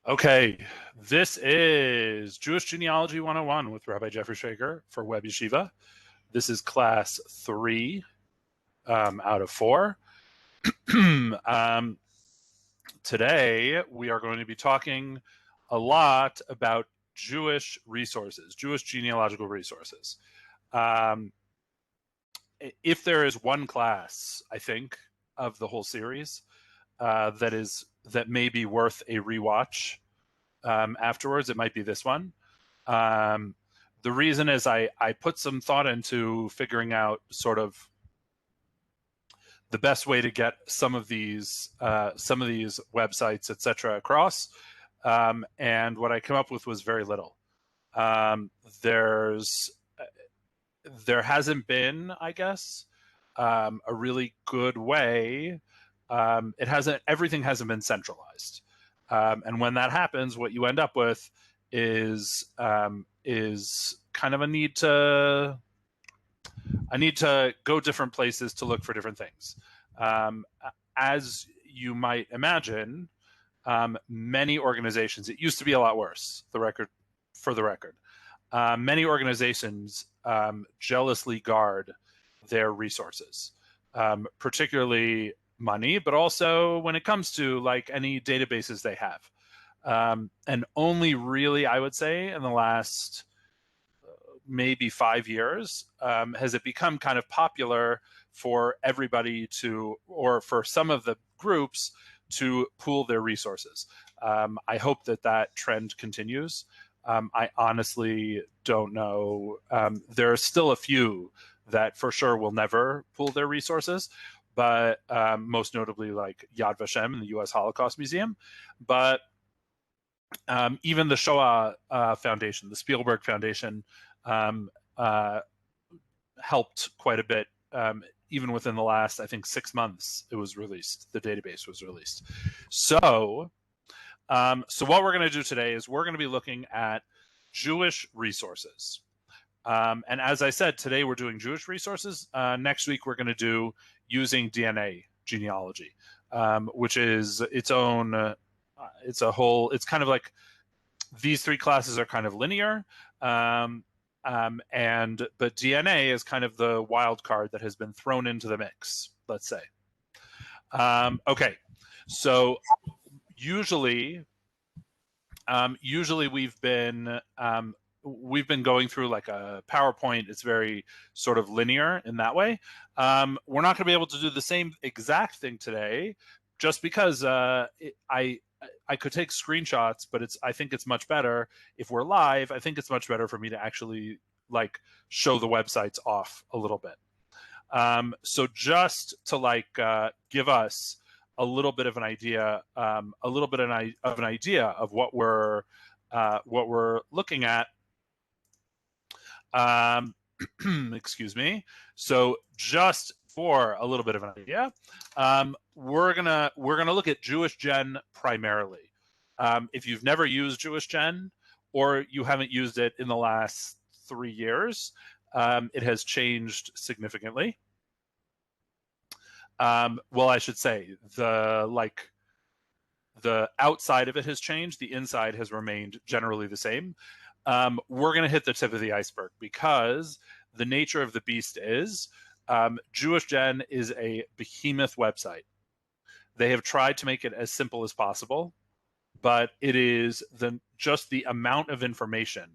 Okay, this is Jewish Genealogy 101 with Rabbi Jeffrey Shaker for Web Yeshiva. This is class 3 out of 4. Today, we are going to be talking a lot about Jewish resources, Jewish genealogical resources. If there is one class, I think, of the whole series that may be worth a rewatch afterwards, it might be this one. The reason is I put some thought into figuring out sort of the best way to get some of these websites, etc., across. And what I came up with was very little. There hasn't been, I guess, a really good way. Everything hasn't been centralized. And when that happens, what you end up with is kind of a need to go different places to look for different things. As you might imagine, many organizations, it used to be a lot worse, for the record. Many organizations jealously guard their resources, particularly money, but also when it comes to like any databases they have. And only really, I would say, in the last maybe 5 years, has it become kind of popular for everybody to, or for some of the groups to pool their resources. I hope that trend continues. I honestly don't know. There are still a few that for sure will never pool their resources, but most notably like Yad Vashem and the U.S. Holocaust Museum. But even the Shoah Foundation, the Spielberg Foundation, helped quite a bit. Even within the last, I think, 6 months, it was released. The database was released. So what we're going to do today is we're going to be looking at Jewish resources. And as I said, today we're doing Jewish resources. Next week we're going to do using DNA genealogy, which is its own. It's kind of like these 3 classes are kind of linear, but DNA is kind of the wild card that has been thrown into the mix, let's say. Okay, so usually we've been going through like a PowerPoint. It's very sort of linear in that way. We're not going to be able to do the same exact thing today, just because I could take screenshots, but I think it's much better if we're live. I think it's much better for me to actually like show the websites off a little bit. So just to give us a little bit of an idea, of what we're looking at. Excuse me. So just for a little bit of an idea, we're gonna look at Jewish Gen primarily. If you've never used Jewish Gen, or you haven't used it in the last 3 years, it has changed significantly. Well, I should say the outside of it has changed. The inside has remained generally the same. We're going to hit the tip of the iceberg because the nature of the beast is Jewish Gen is a behemoth website. They have tried to make it as simple as possible, but it is just the amount of information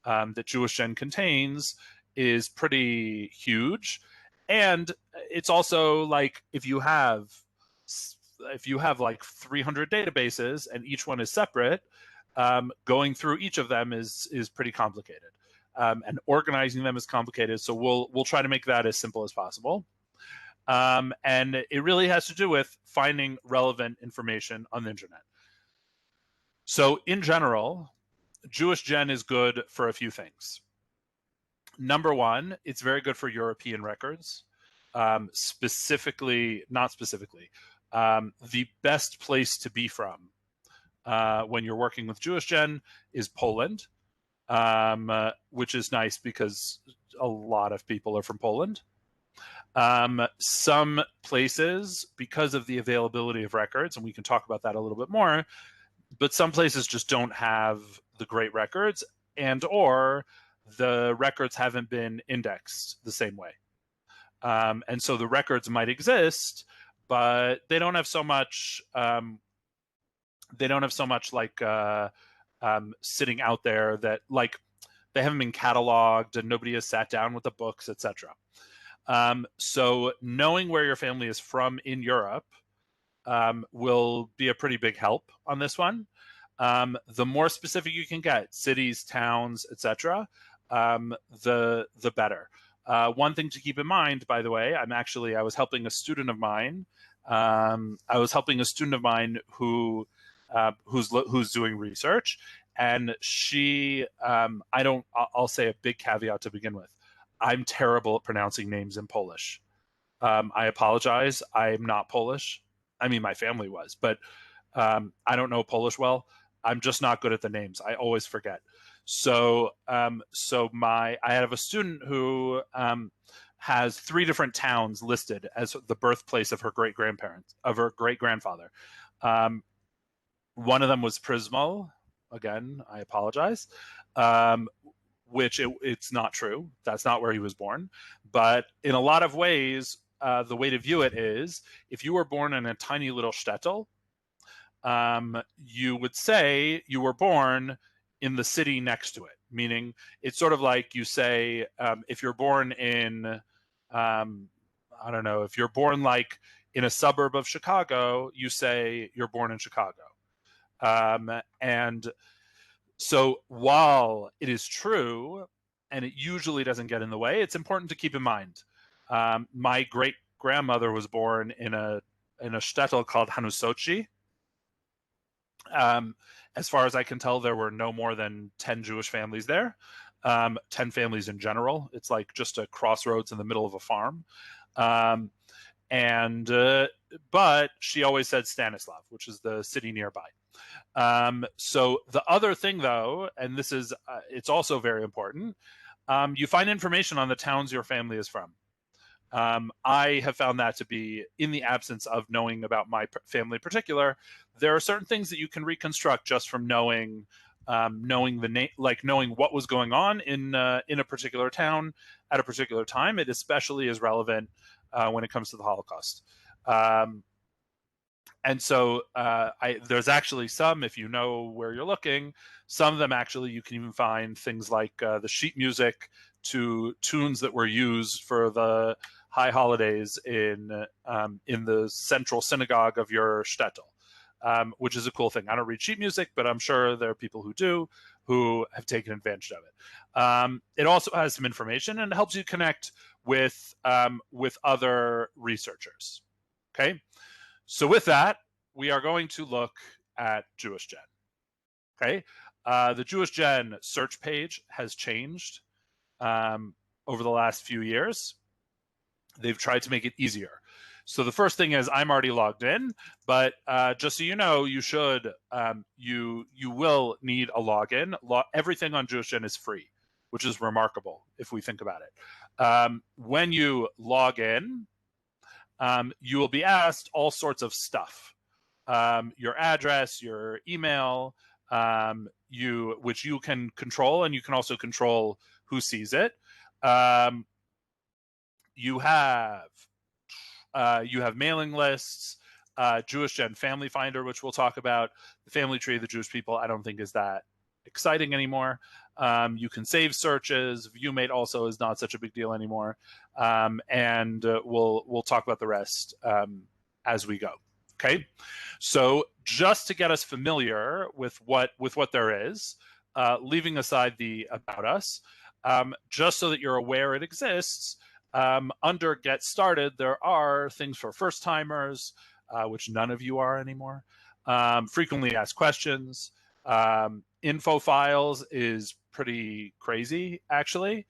that Jewish Gen contains is pretty huge. And it's also like if you have like 300 databases and each one is separate, going through each of them is pretty complicated, and organizing them is complicated. So we'll try to make that as simple as possible. And it really has to do with finding relevant information on the internet. So in general, Jewish Gen is good for a few things. Number one, it's very good for European records. Not specifically, the best place to be from when you're working with Jewish Gen is Poland, which is nice because a lot of people are from Poland. Some places, because of the availability of records, and we can talk about that a little bit more, But some places just don't have the great records, and or the records haven't been indexed the same way. And so the records might exist, but they don't have so much. They don't have so much like sitting out there that like they haven't been cataloged and nobody has sat down with the books, etc. So knowing where your family is from in Europe will be a pretty big help on this one. The more specific you can get, cities, towns, etc., the better. One thing to keep in mind, by the way, I was helping a student of mine. Who's doing research, and I'll say a big caveat to begin with. I'm terrible at pronouncing names in Polish. I apologize. I'm not Polish. I mean, my family was, but I don't know Polish well. I'm just not good at the names. I always forget. So I have a student who has 3 different towns listed as the birthplace of her great-grandfather. One of them was Prismo. Again, I apologize. Which it's not true. That's not where he was born. But in a lot of ways, the way to view it is, if you were born in a tiny little shtetl, you would say you were born in the city next to it. Meaning, it's sort of like you say, if you're born in, I don't know, if you're born like in a suburb of Chicago, you say you're born in Chicago. And so while it is true, and it usually doesn't get in the way, it's important to keep in mind. My great-grandmother was born in a shtetl called Hanusochi. As far as I can tell, there were no more than 10 Jewish families there, 10 families in general. It's like just a crossroads in the middle of a farm. But she always said Stanislav, which is the city nearby. So the other thing, though, and this is, it's also very important, you find information on the towns your family is from. I have found that to be, in the absence of knowing about my family in particular, there are certain things that you can reconstruct just from knowing the name, like knowing what was going on in a particular town at a particular time. It especially is relevant when it comes to the Holocaust. And so there's actually some, if you know where you're looking, some of them actually you can even find things like the sheet music to tunes that were used for the high holidays in the central synagogue of your shtetl, which is a cool thing. I don't read sheet music, but I'm sure there are people who do, who have taken advantage of it. It also has some information and helps you connect with other researchers. Okay. So with that, we are going to look at Jewish Gen. Okay, the Jewish Gen search page has changed over the last few years. They've tried to make it easier. So the first thing is I'm already logged in, but just so you know, you should you will need a login. Everything on Jewish Gen is free, which is remarkable if we think about it. When you log in, you will be asked all sorts of stuff. Your address, your email, which you can control, and you can also control who sees it. You have mailing lists, Jewish Gen Family Finder, which we'll talk about. The family tree of the Jewish people, I don't think is that exciting anymore. You can save searches. ViewMate also is not such a big deal anymore. And we'll talk about the rest as we go. Okay, so just to get us familiar with what there is, leaving aside the about us, just so that you're aware it exists, under Get Started, there are things for first timers, which none of you are anymore. Frequently asked questions. Info files is pretty crazy, actually.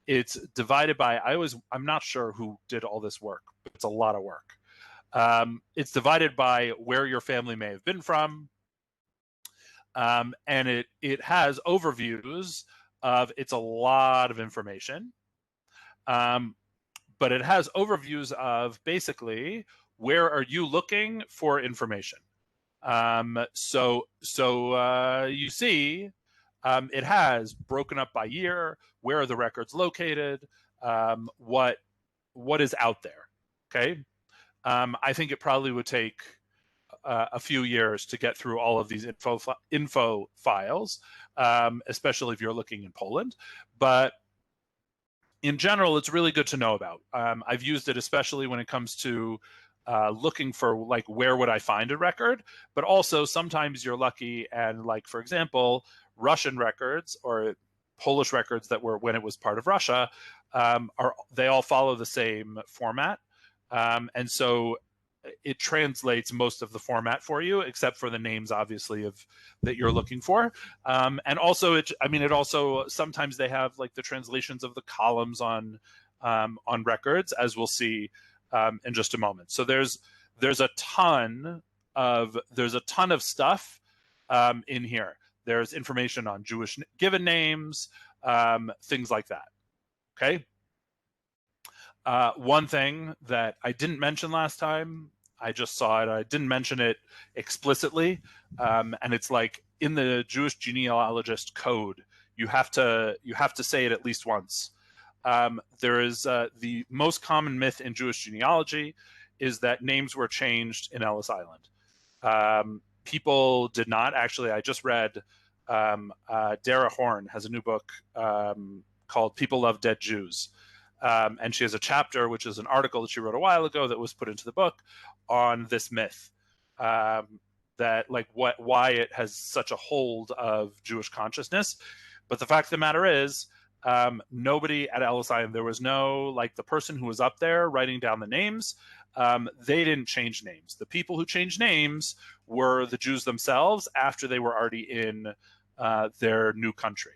It's divided by, I'm not sure who did all this work, but it's a lot of work. It's divided by where your family may have been from. And it has overviews of, it's a lot of information. But it has overviews of basically where are you looking for information. You see, it has broken up by year, where are the records located, what is out there. Okay, I think it probably would take a few years to get through all of these info files, especially if you're looking in Poland. But in general, it's really good to know about. I've used it especially when it comes to looking for, like, where would I find a record, but also sometimes you're lucky and, like, for example, Russian records or Polish records that were when it was part of Russia, they all follow the same format. And so it translates most of the format for you, except for the names, obviously, of that you're looking for. And also, it also sometimes they have, like, the translations of the columns on records, as we'll see in just a moment. So there's a ton of stuff in here. There's information on Jewish given names, things like that. Okay. One thing that I didn't mention last time, I just saw it. I didn't mention it explicitly, and it's like in the Jewish genealogist code, you have to say it at least once. There is the most common myth in Jewish genealogy is that names were changed in Ellis Island. People did not actually. I just read Dara Horn has a new book called "People Love Dead Jews." And she has a chapter, which is an article that she wrote a while ago that was put into the book on this myth, that, like, why it has such a hold of Jewish consciousness. But the fact of the matter is, nobody at Ellis Island, there was no, like, the person who was up there writing down the names, they didn't change names. The people who changed names were the Jews themselves after they were already in their new country.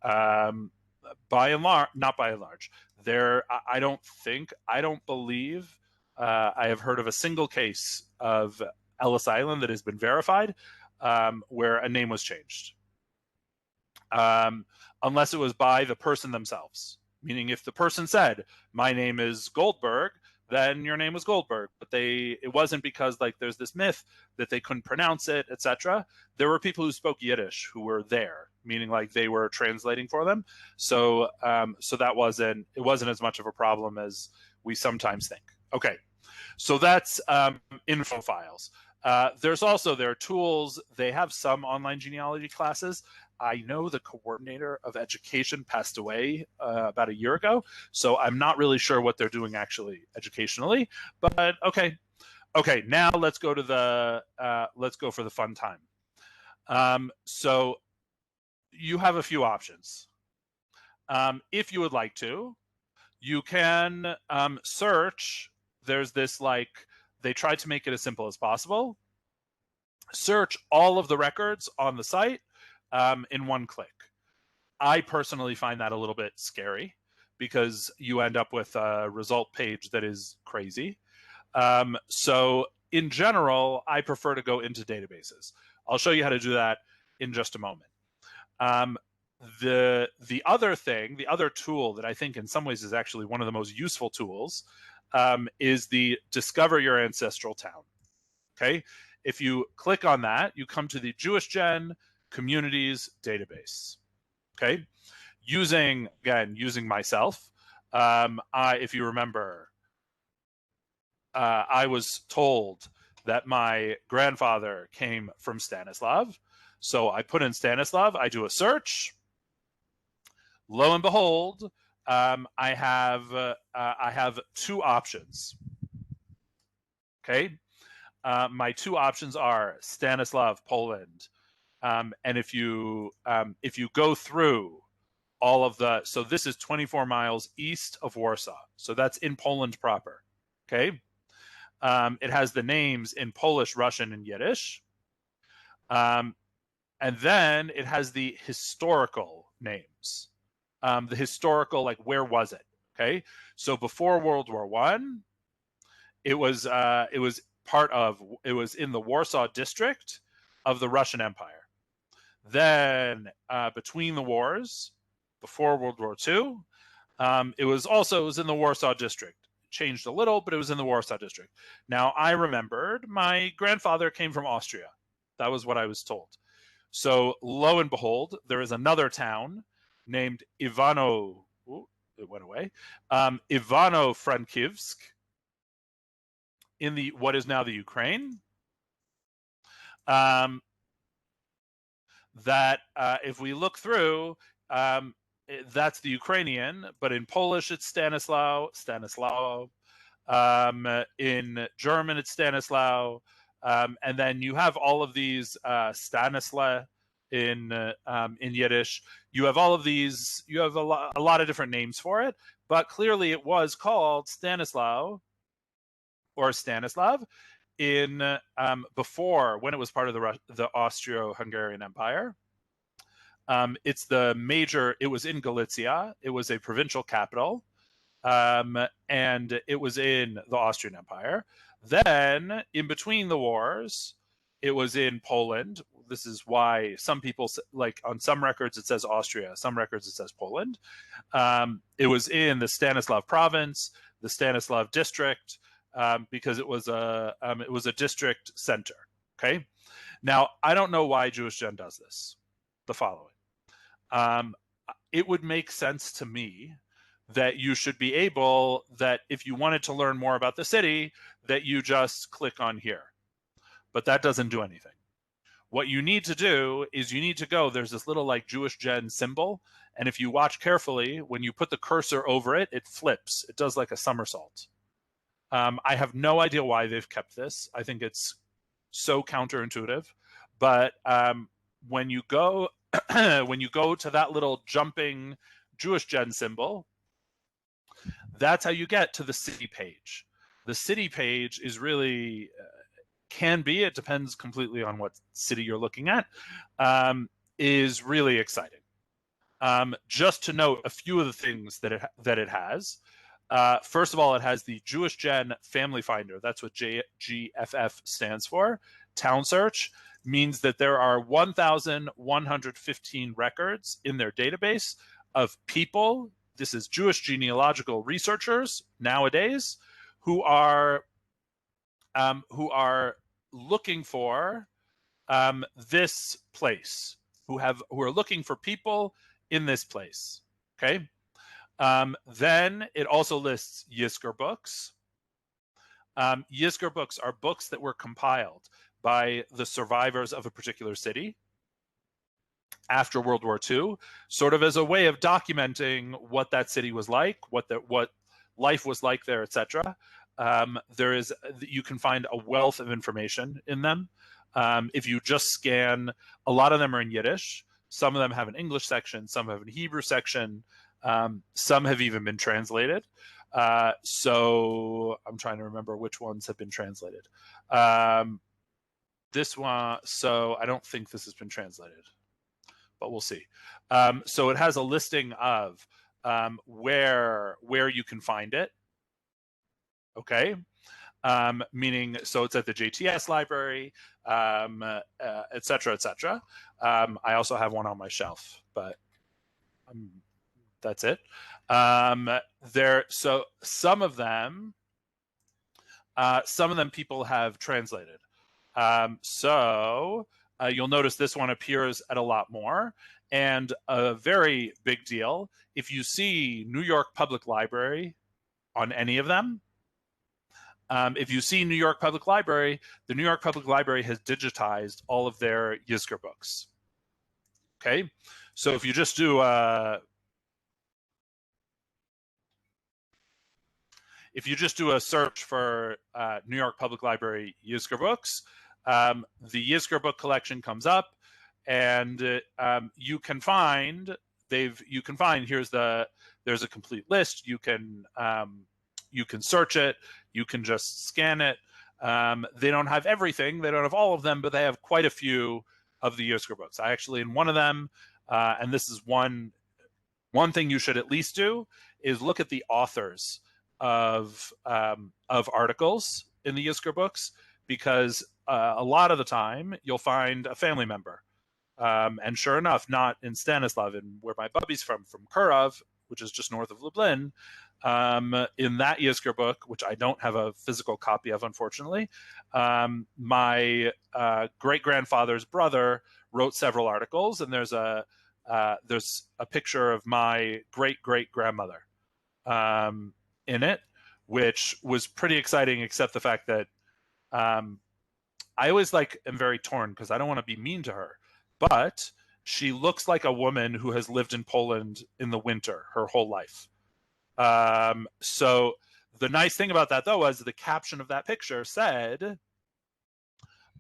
By and large, not by and large. I don't believe I have heard of a single case of Ellis Island that has been verified where a name was changed, unless it was by the person themselves. Meaning, if the person said, "My name is Goldberg," then your name was Goldberg. But it wasn't because, like, there's this myth that they couldn't pronounce it, etc. There were people who spoke Yiddish who were there, meaning, like, they were translating for them. So that wasn't as much of a problem as we sometimes think. Okay, so that's info files. There are tools. They have some online genealogy classes. I know the coordinator of education passed away about a year ago, so I'm not really sure what they're doing actually educationally. But okay. Now let's go for the fun time. So you have a few options. If you would like to, you can search. There's this, like, they tried to make it as simple as possible. Search all of the records on the site in one click. I personally find that a little bit scary because you end up with a result page that is crazy. So in general, I prefer to go into databases. I'll show you how to do that in just a moment. The other tool that I think in some ways is actually one of the most useful tools is the Discover Your Ancestral Town. Okay, if you click on that, you come to the Jewish Gen Communities database. Okay, using myself, if you remember, I was told that my grandfather came from Stanislav, so I put in Stanislav. I do a search. Lo and behold, I have two options. Okay, my two options are Stanislav, Poland, and if you go through all of so this is 24 miles east of Warsaw, so that's in Poland proper. Okay, it has the names in Polish, Russian, and Yiddish, and then it has the historical names. The historical, like, where was it? Okay, so before World War I, it was in the Warsaw district of the Russian Empire. Then between the wars, before World War II, it was in the Warsaw district. It changed a little, but it was in the Warsaw district. Now, I remembered my grandfather came from Austria. That was what I was told. So lo and behold, there is another town named Ivano. Ooh, it went away. Ivano-Frankivsk in the what is now the Ukraine. That if we look through, that's the Ukrainian, but in Polish it's Stanislaw. In German it's Stanislaw, and then you have all of these Stanisla in Yiddish. You have all of these. You have a lot of different names for it, but clearly it was called Stanislaw or Stanislav in before, when it was part of the Austro-Hungarian Empire. It's the major. It was in Galicia. It was a provincial capital. And it was in the Austrian Empire. Then, in between the wars, it was in Poland. This is why some people, like on some records it says Austria, some records it says Poland. It was in the Stanislav province, the Stanislav district, because it was a district center. Okay, now I don't know why Jewish Gen does this. The following, it would make sense to me that you should be able, that if you wanted to learn more about the city, that you just click on here. But that doesn't do anything. What you need to do is you need to go, there's this little like Jewish Gen symbol, and if you watch carefully, when you put the cursor over it, it flips. It does like a somersault. I have no idea why they've kept this. I think it's so counterintuitive. But when you go to that little jumping Jewish Gen symbol, that's how you get to the city page. The city page is really, can be, it depends completely on what city you're looking at, is really exciting. Just to note a few of the things that it has. First of all, it has the Jewish Gen Family Finder. That's what GFF stands for. Town Search means that there are 1,115 records in their database of people. This is Jewish genealogical researchers nowadays who are looking for this place, who are looking for people in this place. Okay. Then it also lists Yizkor books. Yizkor books are books that were compiled by the survivors of a particular city after World War II, sort of as a way of documenting what that city was like, what life was like there, etc. You can find a wealth of information in them. If you just scan, a lot of them are in Yiddish. Some of them have an English section. Some have a Hebrew section. Some have even been translated. So I'm trying to remember which ones have been translated. This one, so I don't think this has been translated, but we'll see. So it has a listing of where you can find it. Okay. Meaning, so it's at the JTS library, et cetera, et cetera. I also have one on my shelf, but that's it. So some of them people have translated. So you'll notice this one appears at a lot more. And a very big deal, if you see New York Public Library on any of them, if you see New York Public Library, the New York Public Library has digitized all of their Yizkor books. Okay, so if you just do a search for New York Public Library Yizkor books, the Yizkor book collection comes up, and you can find there's a complete list. You can search it. You can just scan it. They don't have everything. They don't have all of them, but they have quite a few of the Yizkor books. I actually, in one of them, and this is one thing you should at least do, is look at the authors of articles in the Yizkor books, because a lot of the time you'll find a family member. And sure enough, not in Stanislav, and where my bubby's from Kurov, which is just north of Lublin, In that Yizkor book, which I don't have a physical copy of, unfortunately, my great-grandfather's brother wrote several articles, and there's a picture of my great-great-grandmother in it, which was pretty exciting, except the fact that I always am very torn because I don't want to be mean to her, but she looks like a woman who has lived in Poland in the winter her whole life. So the nice thing about that, though, was the caption of that picture said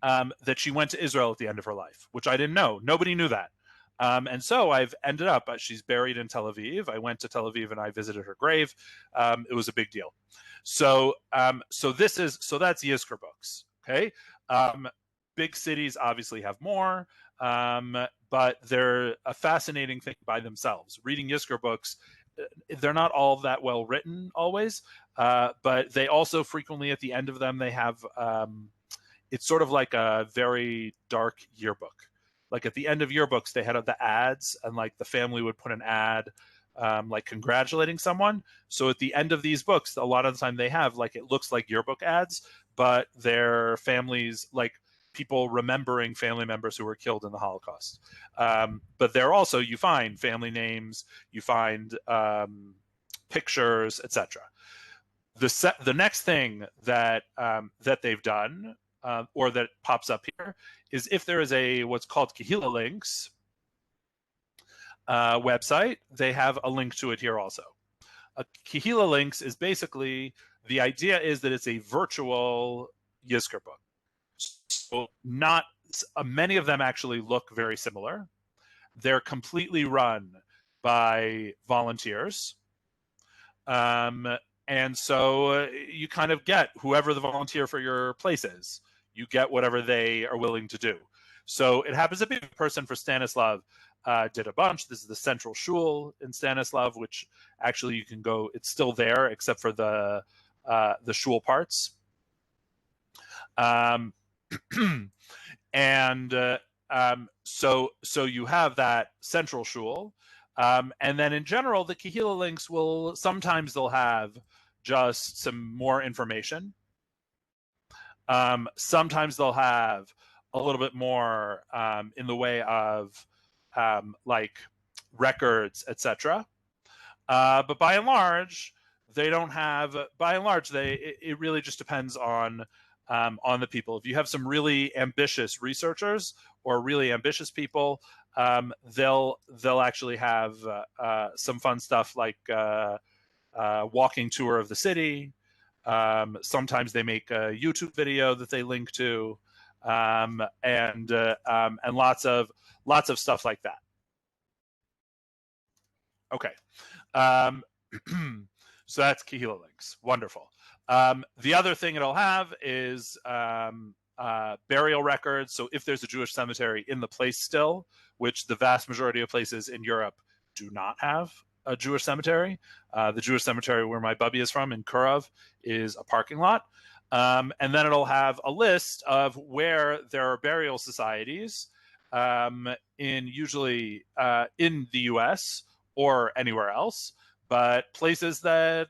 that she went to Israel at the end of her life, which I didn't know. Nobody knew that. And so I've ended up, she's buried in Tel Aviv. I went to Tel Aviv and I visited her grave. It was a big deal. So that's Yizkor Books. Okay. Big cities obviously have more, but they're a fascinating thing by themselves. Reading Yizkor Books, they're not all that well written always, but they also frequently at the end of them, they have, it's sort of like a very dark yearbook. Like at the end of yearbooks, they had the ads, and like the family would put an ad like congratulating someone. So at the end of these books, a lot of the time they have it looks like yearbook ads, but they're families, like people remembering family members who were killed in the Holocaust. But there also, you find family names, you find pictures, etc. The next thing that they've done, or that pops up here, is if there is a what's called Kehillah links website, they have a link to it here also. A Kehillah links is basically, the idea is that it's a virtual Yizkor book. So not many of them actually look very similar. They're completely run by volunteers. And so you kind of get whoever the volunteer for your place is. You get whatever they are willing to do. So it happens to be a person for Stanislav did a bunch. This is the Central Shul in Stanislav, which actually you can go, it's still there except for the shul parts. So you have that Central Shul. And then in general, the Kehillah links sometimes they'll have just some more information. Sometimes they'll have a little bit more in the way of like records, etc. But by and large, they don't have. By and large, it really just depends on the people. If you have some really ambitious researchers or really ambitious people, they'll actually have some fun stuff like walking tour of the city. Sometimes they make a YouTube video that they link to, and lots of stuff like that. Okay, so that's Kehillah links. Wonderful. The other thing it'll have is burial records. So if there's a Jewish cemetery in the place still, which the vast majority of places in Europe do not have a Jewish cemetery. The Jewish cemetery where my bubby is from in Kurov is a parking lot. And then it'll have a list of where there are burial societies usually in the US or anywhere else, but places that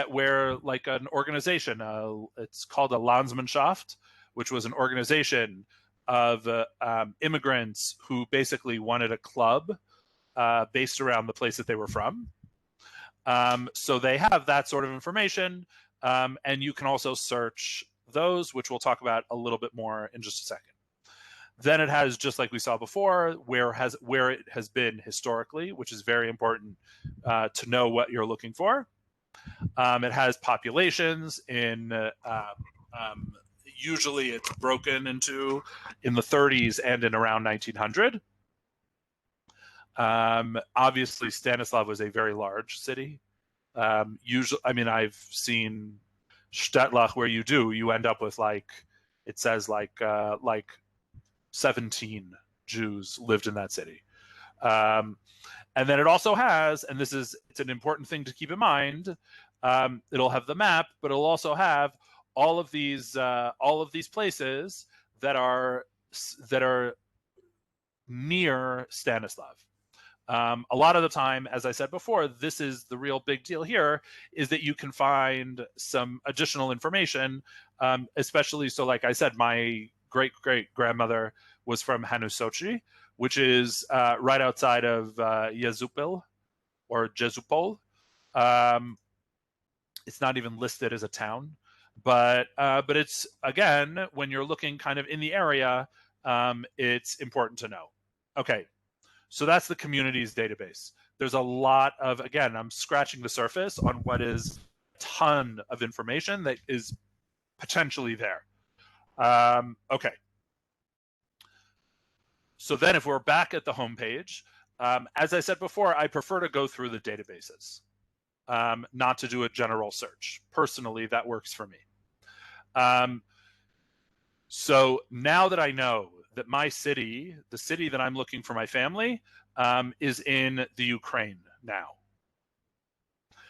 where like an organization, it's called a Landsmannschaft, which was an organization of immigrants who basically wanted a club based around the place that they were from. So they have that sort of information, and you can also search those, which we'll talk about a little bit more in just a second. Then it has, just like we saw before, where it has been historically, which is very important to know what you're looking for. It has populations in usually it's broken into in the 30s and in around 1900. Obviously, Stanislav was a very large city. Usually, I mean, I've seen Shtetlach where you end up with it says 17 Jews lived in that city. And then it also has, and it's an important thing to keep in mind, it'll have the map, but it'll also have all of these places that are near Stanislav. A lot of the time, as I said before, this is the real big deal here, is that you can find some additional information, especially, so like I said, my great-great-grandmother was from Hanusochi, which is right outside of Jezupol, or Jezupol. It's not even listed as a town, but it's, again, when you're looking kind of in the area, it's important to know. Okay. So that's the communities database. There's a lot of, again, I'm scratching the surface on what is a ton of information that is potentially there. Okay. So then if we're back at the homepage, as I said before, I prefer to go through the databases, not to do a general search. Personally, that works for me. So now that I know that my city, the city that I'm looking for my family, is in the Ukraine now.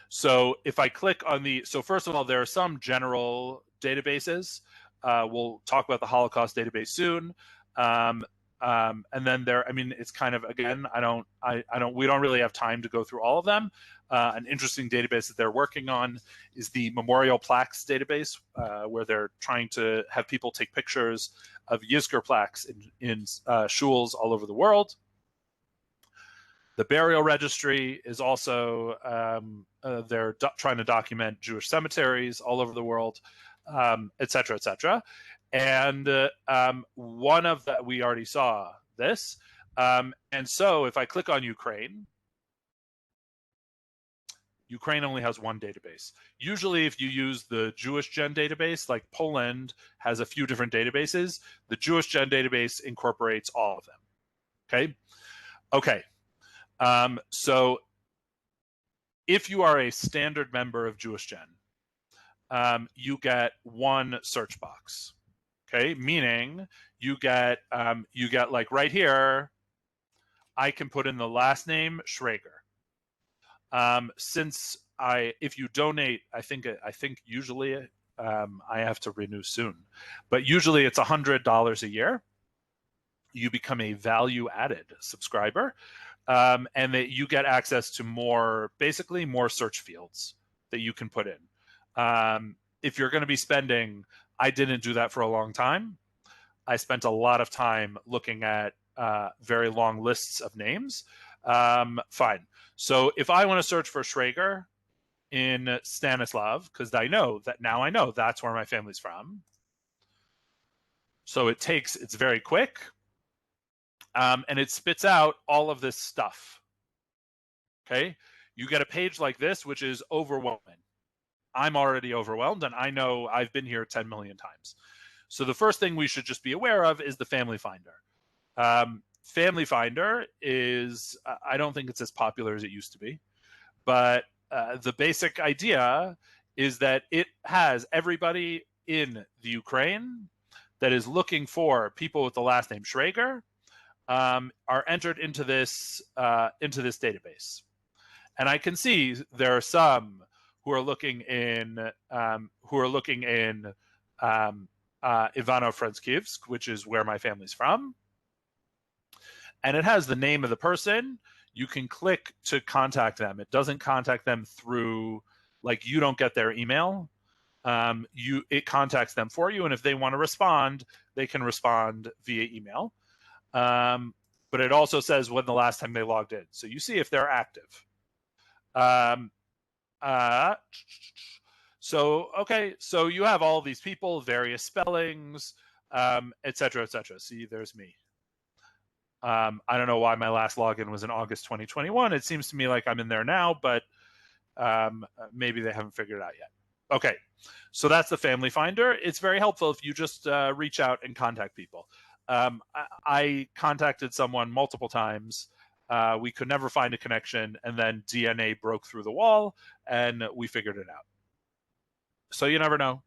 So if I click on so first of all, there are some general databases. We'll talk about the Holocaust database soon. And then it's kind of, again, we don't really have time to go through all of them. An interesting database that they're working on is the Memorial Plaques database, where they're trying to have people take pictures of Yizkor plaques in shuls all over the world. The burial registry is also, they're trying to document Jewish cemeteries all over the world, et cetera, et cetera. And one of that, we already saw this. And so if I click on Ukraine only has one database. Usually if you use the Jewish Gen database, like Poland has a few different databases, the Jewish Gen database incorporates all of them. Okay? Okay. So if you are a standard member of Jewish Gen, you get one search box. Okay? Meaning you get like right here, I can put in the last name Schrager. If you donate, I think usually, I have to renew soon, but usually it's $100 a year. You become a value-added subscriber, and that you get access to basically more search fields that you can put in. If you're going to be spending, I didn't do that for a long time. I spent a lot of time looking at very long lists of names. Fine. So if I want to search for Schrager in Stanislav, because I know that's where my family's from. So it's very quick. And it spits out all of this stuff. Okay. You get a page like this, which is overwhelming. I'm already overwhelmed, and I know I've been here 10 million times. So the first thing we should just be aware of is the Family Finder. Family Finder is, I don't think it's as popular as it used to be, but the basic idea is that it has everybody in the Ukraine that is looking for people with the last name Schrager are entered into this database. And I can see there are some who are looking in Ivano-Frankivsk, which is where my family's from. And it has the name of the person. You can click to contact them. It doesn't contact them through, like, you don't get their email. It contacts them for you, and if they want to respond, they can respond via email. But it also says when the last time they logged in. So you see if they're active. So you have all these people, various spellings, et cetera, et cetera. See, there's me. I don't know why my last login was in August 2021. It seems to me like I'm in there now, but maybe they haven't figured it out yet. Okay, so that's the Family Finder. It's very helpful if you just reach out and contact people. I contacted someone multiple times. We could never find a connection, and then DNA broke through the wall, and we figured it out. So you never know.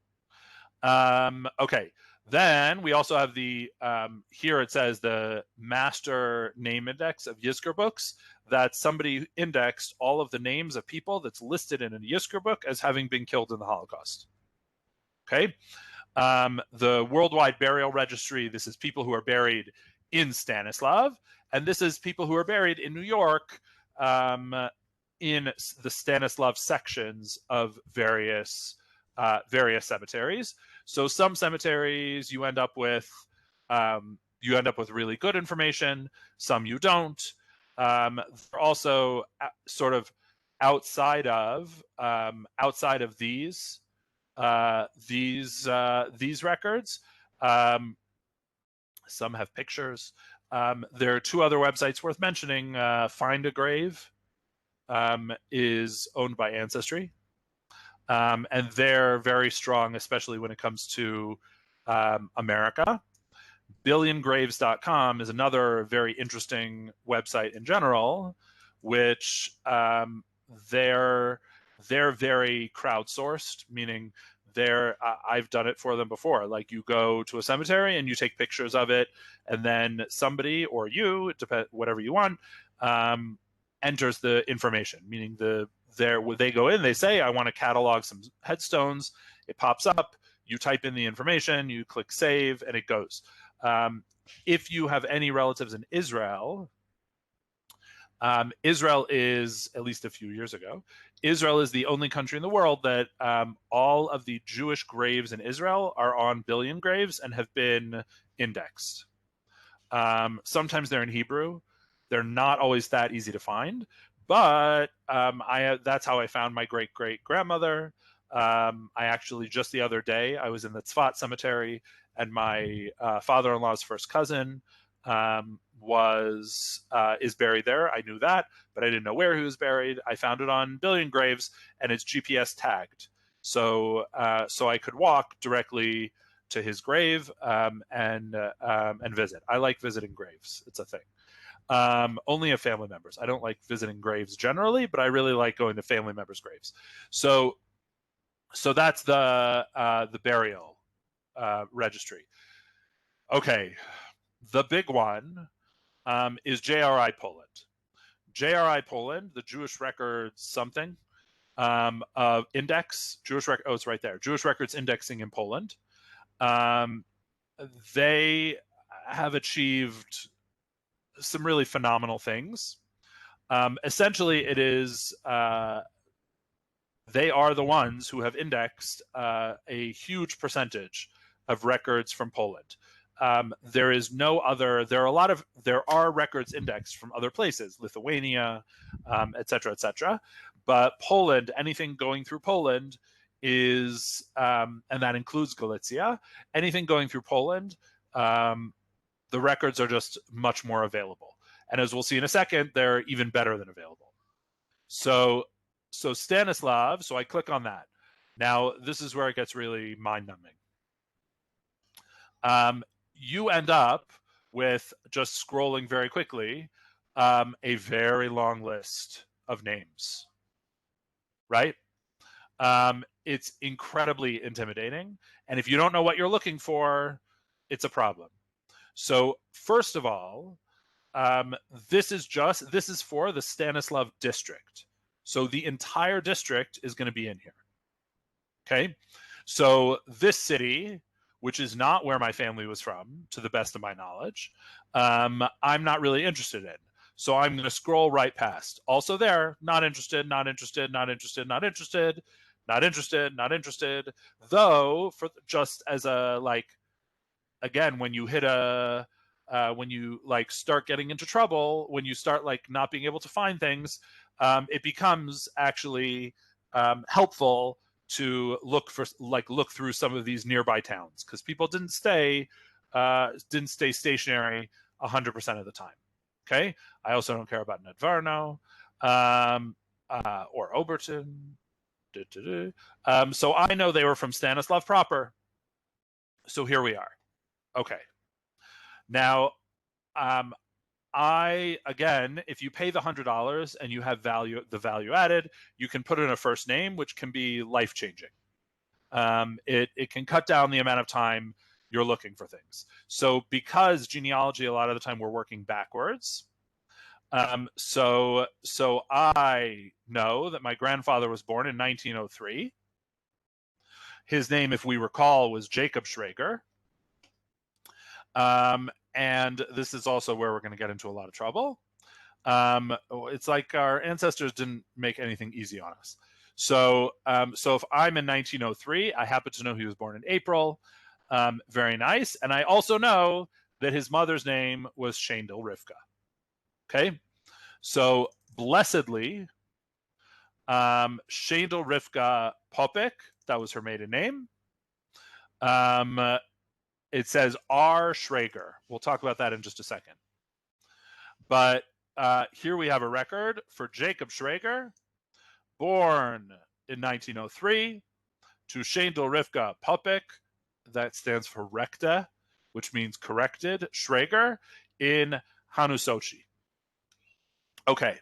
Okay. Then we also have here it says the master name index of Yiddish Books, that somebody indexed all of the names of people that's listed in a Yiddish book as having been killed in the Holocaust. Okay. The Worldwide Burial Registry, this is people who are buried in Stanislav, and this is people who are buried in New York in the Stanislav sections of various cemeteries. So some cemeteries you end up with really good information. Some you don't. They're also sort of outside of these records. Some have pictures. There are two other websites worth mentioning. Find a Grave is owned by Ancestry, and they're very strong, especially when it comes to America. BillionGraves.com is another very interesting website in general, which they're very crowdsourced, meaning I've done it for them before. Like, you go to a cemetery and you take pictures of it, and then somebody, or you, whatever you want, enters the information, meaning they go in, they say, I want to catalog some headstones. It pops up, you type in the information, you click save, and it goes. If you have any relatives in Israel, Israel is, at least a few years ago, Israel is the only country in the world that all of the Jewish graves in Israel are on Billion Graves and have been indexed. Sometimes they're in Hebrew. They're not always that easy to find, but that's how I found my great-great-grandmother. I actually, just the other day, I was in the Tzfat cemetery, and my father-in-law's first cousin is buried there. I knew that, but I didn't know where he was buried. I found it on Billion Graves, and it's GPS tagged, so I could walk directly to his grave and visit. I like visiting graves. It's a thing. Only of family members. I don't like visiting graves generally, but I really like going to family members' graves. So that's the burial registry. Okay, the big one is JRI Poland. JRI Poland, the Jewish Records something index. It's right there. Jewish Records Indexing in Poland. They have achieved some really phenomenal things. Essentially, it is they are the ones who have indexed a huge percentage of records from Poland. There is no other. There are records indexed from other places, Lithuania, et cetera, but Poland, anything going through Poland is, and that includes Galicia. Anything going through Poland, the records are just much more available, and as we'll see in a second, they're even better than available. So Stanislav. So I click on that. Now this is where it gets really mind-numbing. You end up with, just scrolling very quickly, a very long list of names, right? It's incredibly intimidating. And if you don't know what you're looking for, it's a problem. So first of all, this is for the Stanislav district. So the entire district is going to be in here. Okay. So this city, which is not where my family was from, to the best of my knowledge, I'm not really interested in. So I'm going to scroll right past. Also there, not interested, not interested, not interested, not interested, not interested, not interested. Though, for just as a, like, again, when you hit when you like start getting into trouble, when you start like not being able to find things, it becomes actually helpful to look through some of these nearby towns, because people didn't stay stationary 100% of the time. Okay, I also don't care about Nedvarno or Oberton. So I know they were from Stanislav proper. So here we are. Okay. Now, again, if you pay the $100 and you have the value added, you can put in a first name, which can be life-changing. It can cut down the amount of time you're looking for things. So because genealogy, a lot of the time we're working backwards. So I know that my grandfather was born in 1903. His name, if we recall, was Jacob Schrager. and this is also where we're going to get into a lot of trouble. It's like our ancestors didn't make anything easy on us. So if I'm in 1903, I happen to know he was born in April. Very nice. And I also know that his mother's name was Shendel Rivka. Okay? So blessedly, Shendel Rivka Popik, that was her maiden name. It says R. Schrager. We'll talk about that in just a second. But here we have a record for Jacob Schrager, born in 1903, to Shendel Rivka Popik, that stands for Rekta, which means corrected, Schrager, in Hanusochi. Okay.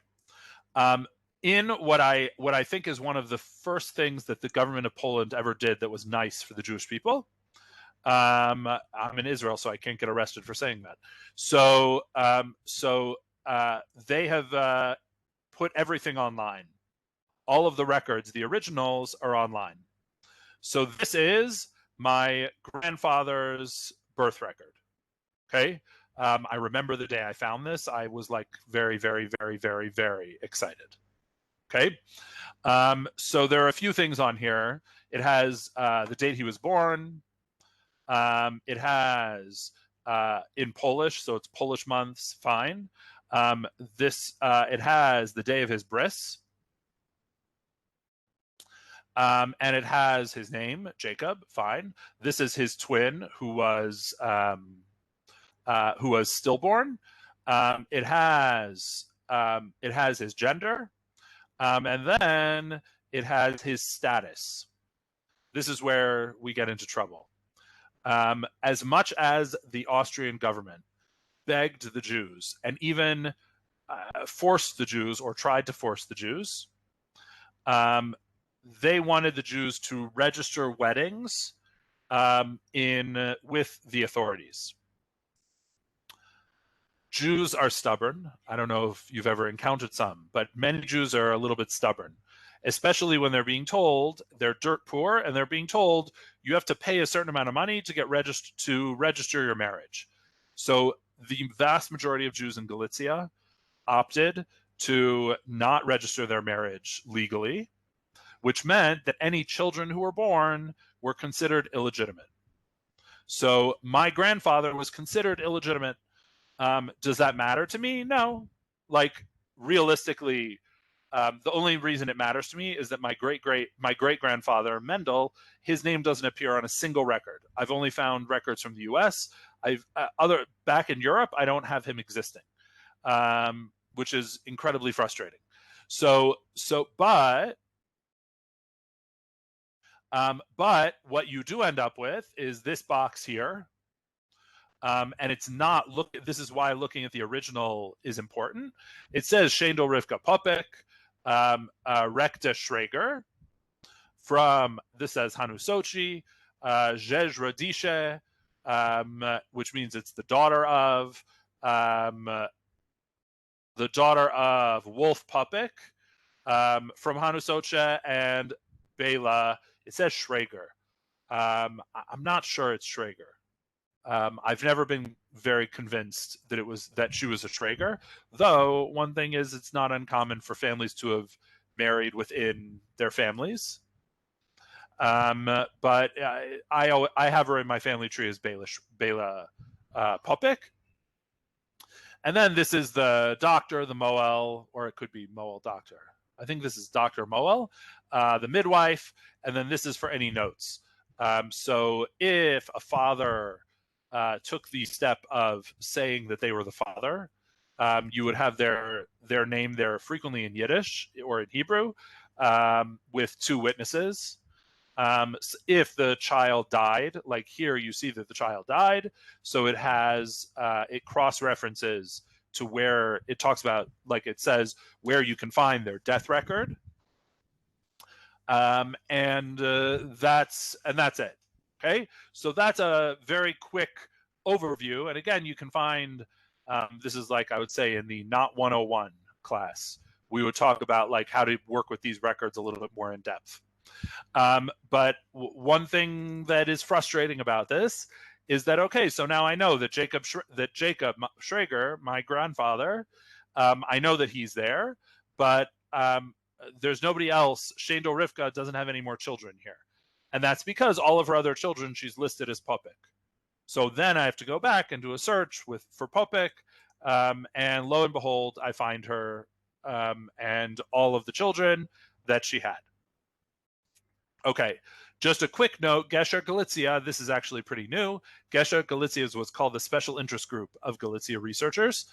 In what I think is one of the first things that the government of Poland ever did that was nice for the Jewish people. I'm in Israel, so I can't get arrested for saying that. So they have put everything online. All of the records, the originals, are online. So this is my grandfather's birth record. Okay. I remember the day I found this. I was like very, very, very, very, very excited. Okay. So there are a few things on here. It has the date he was born. It has in Polish, so it's Polish months, fine. It has the day of his bris. And it has his name, Jacob, fine. This is his twin who was stillborn. It has his gender. And then it has his status. This is where we get into trouble. As much as the Austrian government begged the Jews and even forced the Jews or tried to force the Jews, they wanted the Jews to register weddings with the authorities. Jews are stubborn. I don't know if you've ever encountered some, but many Jews are a little bit stubborn, especially when they're being told they're dirt poor and they're being told you have to pay a certain amount of money to get register your marriage. So the vast majority of Jews in Galicia opted to not register their marriage legally, which meant that any children who were born were considered illegitimate. So my grandfather was considered illegitimate. Does that matter to me? No. Like, realistically, the only reason it matters to me is that my great-grandfather, Mendel, his name doesn't appear on a single record. I've only found records from the U.S. Back in Europe, I don't have him existing, which is incredibly frustrating. But what you do end up with is this box here. And it's not this is why looking at the original is important. It says Shendel Rivka Popik, Rekta Schrager, this says Hanusochi, Zhezh Radishe, which means it's the daughter of Wolf Popik, from Hanusocha, and Bela. It says Schrager. I'm not sure it's Schrager. I've never been very convinced that she was a Schrager, though one thing is it's not uncommon for families to have married within their families. But I have her in my family tree as Bela Popik. And then this is the doctor, the Moel, or it could be Moel doctor. I think this is Dr. Moel, the midwife, and then this is for any notes. So if a father took the step of saying that they were the father, you would have their name there frequently in Yiddish or in Hebrew, with two witnesses. If the child died, like here you see that the child died, so it cross-references to where it talks about, like it says, where you can find their death record. And that's it. Okay, so that's a very quick overview. And again, you can find, this is like I would say in the Not 101 class, we would talk about like how to work with these records a little bit more in depth. But one thing that is frustrating about this is that, okay, so now I know that Jacob Schrager, my grandfather, I know that he's there, but there's nobody else. Shendel Rivka doesn't have any more children here. And that's because all of her other children she's listed as Popik. So then I have to go back and do a search for Popik, and lo and behold, I find her and all of the children that she had. Okay, just a quick note, Gesher Galicia, this is actually pretty new. Gesher Galicia is what's called the Special Interest Group of Galicia researchers,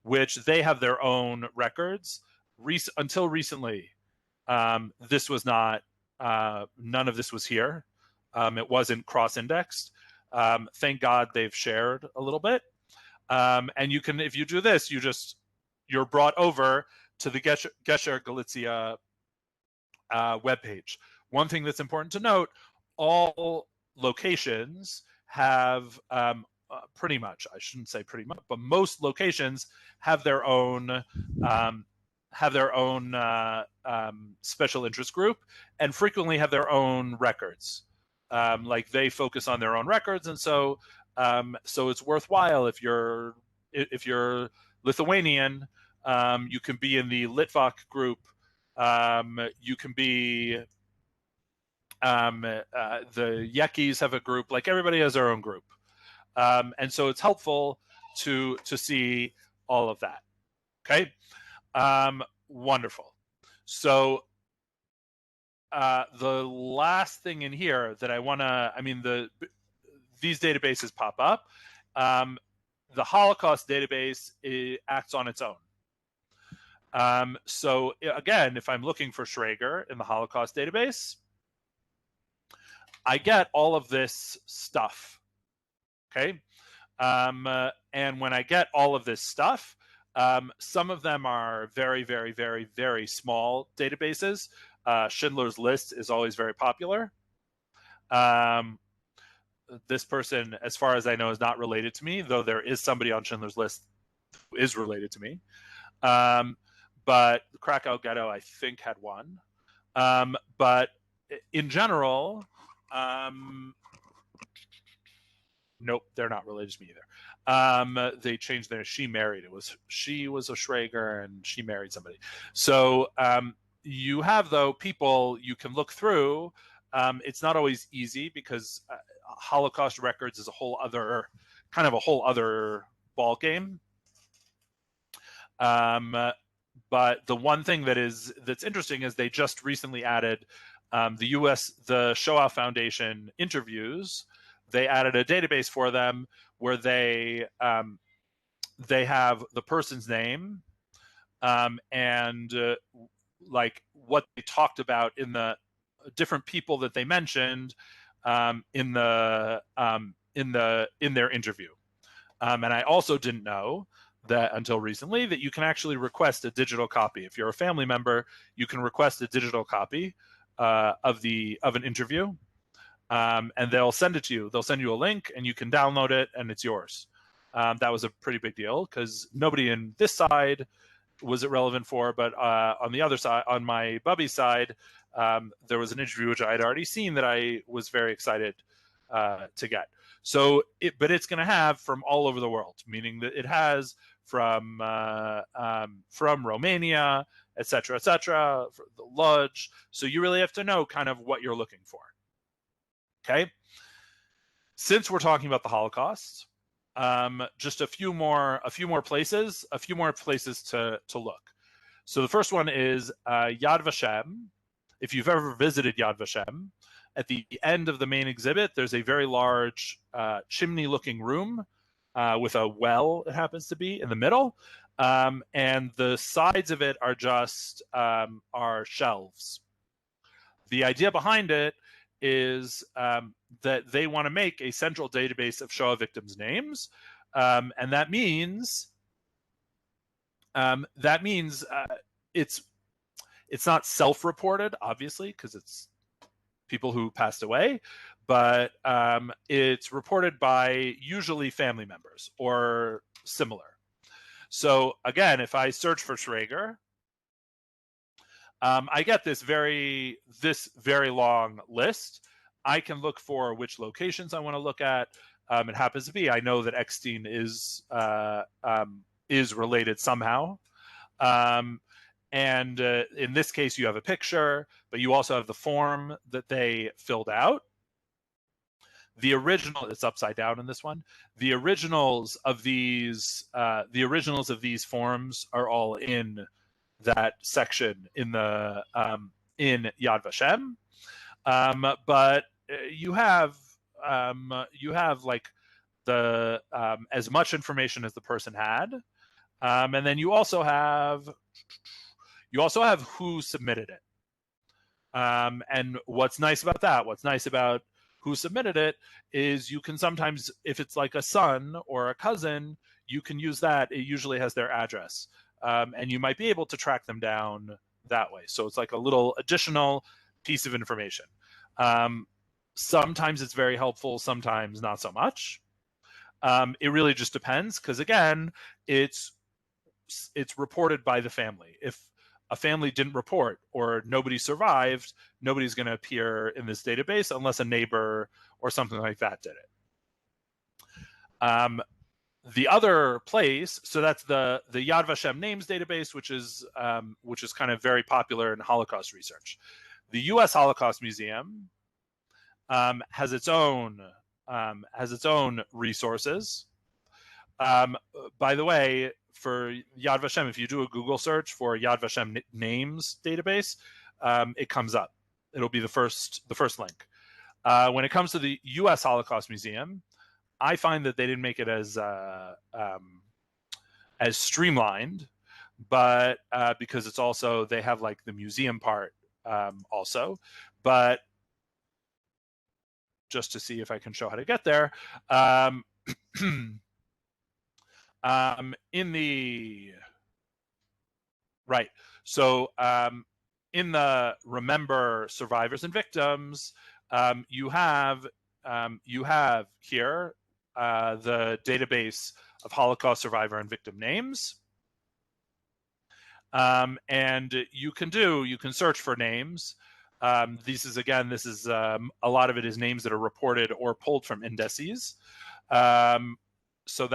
which they have their own records. Until recently, this was not, none of this was here. It wasn't cross-indexed. Thank God they've shared a little bit. And you can, if you do this, you're brought over to the Gesher Galicia webpage. One thing that's important to note, all locations have pretty much, I shouldn't say pretty much, but most locations have their own special interest group, and frequently have their own records. Like they focus on their own records, and so it's worthwhile if you're Lithuanian, you can be in the Litvak group. You can be the Yekis have a group. Like everybody has their own group, and so it's helpful to see all of that. Okay, wonderful. So the last thing in here that I want to, these databases pop up. The Holocaust database acts on its own. So again, if I'm looking for Schrager in the Holocaust database, I get all of this stuff. Okay. And when I get all of this stuff, some of them are very, very, very, very small databases. Schindler's List is always very popular. This person, as far as I know, is not related to me, though there is somebody on Schindler's List who is related to me. But Krakow Ghetto, I think, had one. But in general, nope, they're not related to me either. They changed their, she was a Schrager and she married somebody. So you have, though, people you can look through. It's not always easy because Holocaust Records is a whole other ball game. But the one thing that's interesting is they just recently added the Shoah Foundation interviews. They added a database for them where they have the person's name and like what they talked about in the different people that they mentioned in their interview. And I also didn't know that until recently that you can actually request a digital copy. If you're a family member, you can request a digital copy of an interview, and they'll send it to you. They'll send you a link, and you can download it, and it's yours. That was a pretty big deal because nobody in this side was it relevant for, but on the other side, on my Bubby side, there was an interview which I had already seen that I was very excited to get. So, but it's going to have from all over the world, meaning that it has from Romania, etc., the Lodge. So you really have to know kind of what you're looking for. Okay. Since we're talking about the Holocaust, just a few more places to look. So the first one is Yad Vashem. If you've ever visited Yad Vashem, at the end of the main exhibit, there's a very large chimney-looking room with a well, it happens to be, in the middle. And the sides of it are just are shelves. The idea behind it is that they want to make a central database of Shoah victims' names. And that means it's not self-reported, obviously, because it's people who passed away, but it's reported by usually family members or similar. So again, if I search for Schrager, I get this very long list. I can look for which locations I want to look at. It happens to be I know that Eckstein is related somehow. And in this case, you have a picture, but you also have the form that they filled out. The original, it's upside down in this one. The originals of these forms are all in that section in the in Yad Vashem. But you have like the as much information as the person had, and then you also have who submitted it. And what's nice about that? What's nice about who submitted it is you can sometimes, if it's like a son or a cousin, you can use that. It usually has their address, and you might be able to track them down that way. So it's like a little additional piece of information. Sometimes it's very helpful, sometimes not so much. It really just depends, because again, it's reported by the family. If a family didn't report or nobody survived, nobody's going to appear in this database unless a neighbor or something like that did it. The other place, so that's the Yad Vashem names database, which is kind of very popular in Holocaust research. The U.S. Holocaust Museum has its own resources. By the way, for Yad Vashem, if you do a Google search for Yad Vashem names database, it comes up. It'll be the first link. When it comes to the U.S. Holocaust Museum, I find that they didn't make it as streamlined, but because it's also, they have like the museum part also. But just to see if I can show how to get there. In the right, so in the Remember Survivors and Victims, you have here the database of Holocaust survivor and victim names, and you can search for names. This is a lot of it is names that are reported or pulled from indices. So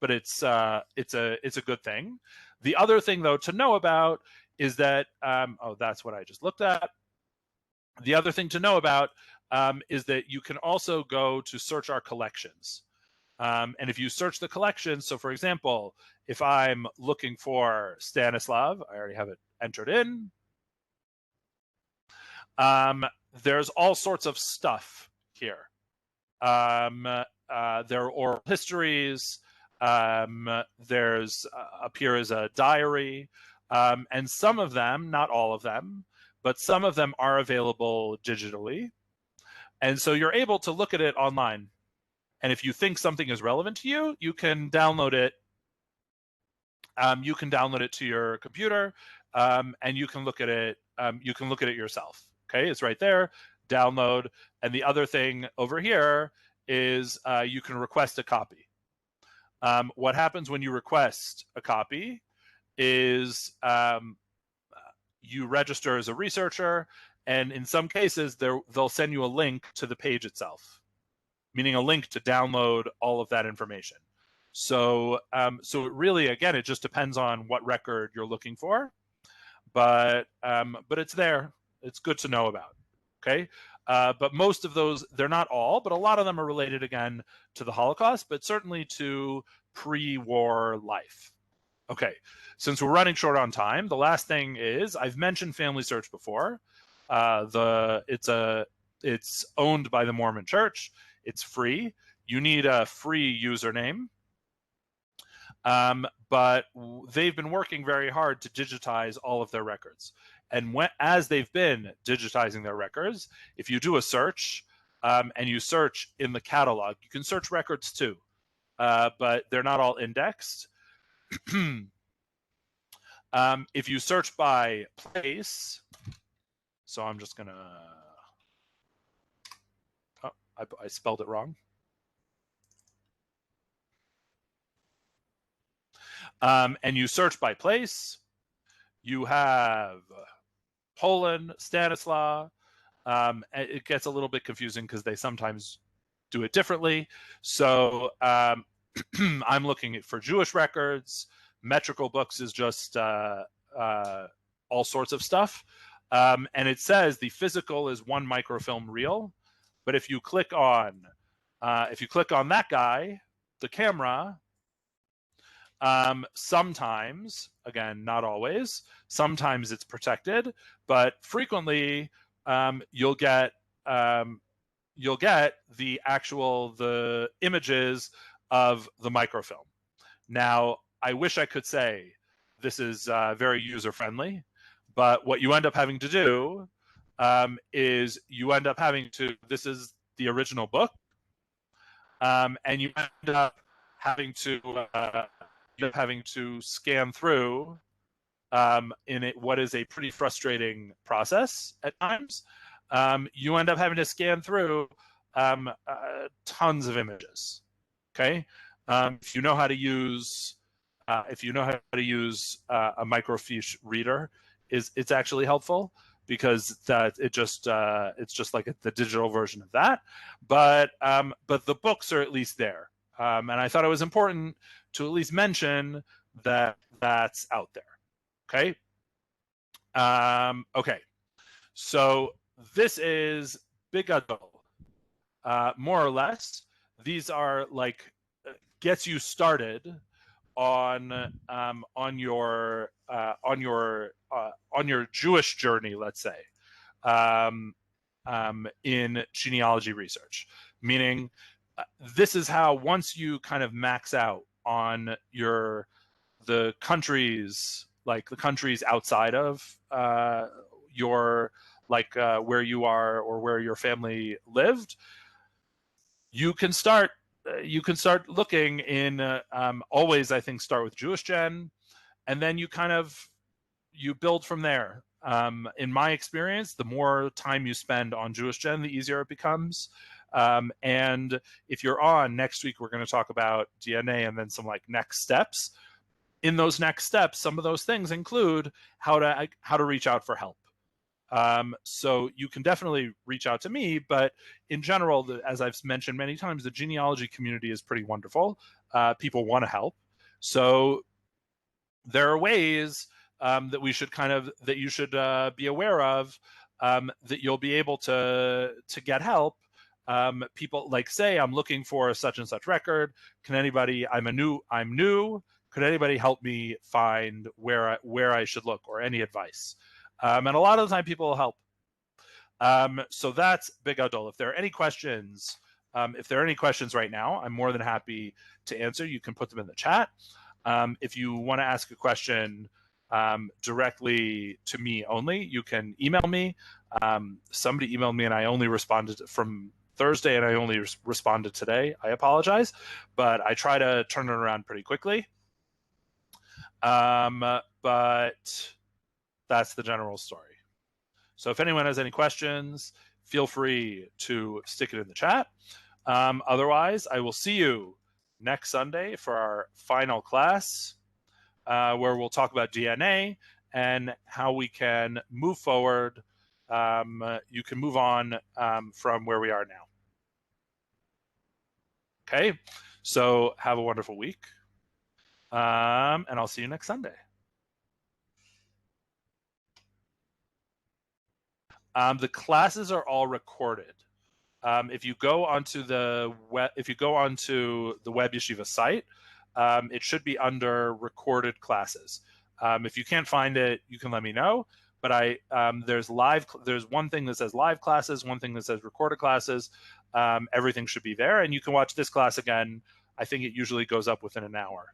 but it's a good thing. The other thing, though, to know about is that that's what I just looked at. The other thing to know about is that you can also go to search our collections. And if you search the collection, so for example, if I'm looking for Stanislav, I already have it entered in. There's all sorts of stuff here. There are oral histories. There's up here is a diary, and some of them, not all of them, but some of them are available digitally. And so you're able to look at it online. And if you think something is relevant to you, you can download it. You can download it to your computer, and you can look at it. You can look at it yourself. Okay, it's right there. Download. And the other thing over here is you can request a copy. What happens when you request a copy is you register as a researcher, and in some cases they'll send you a link to the page itself, meaning a link to download all of that information. So it really, again, it just depends on what record you're looking for, but it's there. It's good to know about. Okay. But most of those, they're not all, but a lot of them are related, again, to the Holocaust, but certainly to pre-war life. Okay, since we're running short on time, the last thing is, I've mentioned Family Search before. It's owned by the Mormon Church. It's free. You need a free username. But they've been working very hard to digitize all of their records. And as they've been digitizing their records, if you do a search and you search in the catalog, you can search records too, but they're not all indexed. If you search by place, so I'm just going to, I spelled it wrong. And you search by place, you have Poland, Stanislaw. It gets a little bit confusing because they sometimes do it differently. So I'm looking for Jewish records. Metrical Books is just all sorts of stuff. And it says the physical is 1 microfilm reel. But if you click on that guy, the camera, sometimes, again, not always, sometimes it's protected, but frequently you'll get the images of the microfilm. Now, I wish I could say this is very user-friendly, but what you end up having to do is you end up having to, this is the original book, and you end up having to scan through in what is a pretty frustrating process at times. You end up having to scan through tons of images. Okay, if you know how to use a microfiche reader, it's actually helpful because it's just like the digital version of that. But the books are at least there, and I thought it was important to at least mention that that's out there. Okay. Okay. So this is Big Adol. More or less, these are like gets you started on your Jewish journey, let's say, in genealogy research. Meaning, this is how once you kind of max out on the countries, like the countries outside of your where you are or where your family lived, you can start looking in always, I think, start with Jewish Gen, and then you build from there. In my experience, the more time you spend on Jewish Gen, the easier it becomes. And if you're on next week, we're going to talk about DNA and then some like next steps. In those next steps, some of those things include how to reach out for help. So you can definitely reach out to me, but in general, as I've mentioned many times, the genealogy community is pretty wonderful. People want to help. So there are ways that you should be aware of, that you'll be able to get help. People like say, I'm looking for such and such record. Can anybody? I'm new. Could anybody help me find where I should look, or any advice? And a lot of the time people will help. So that's Big Adol. If there are any questions right now, I'm more than happy to answer. You can put them in the chat. If you want to ask a question directly to me only, you can email me. Somebody emailed me and I only responded from Thursday and I only responded today. I apologize, but I try to turn it around pretty quickly. But that's the general story. So if anyone has any questions, feel free to stick it in the chat. Otherwise, I will see you next Sunday for our final class, where we'll talk about DNA and how we can move forward. You can move on from where we are now. Okay, so have a wonderful week, and I'll see you next Sunday. The classes are all recorded. If you go onto the Web Yeshiva site, it should be under recorded classes. If you can't find it, you can let me know. But there's one thing that says live classes, one thing that says recorded classes. Everything should be there, and you can watch this class again. I think it usually goes up within an hour.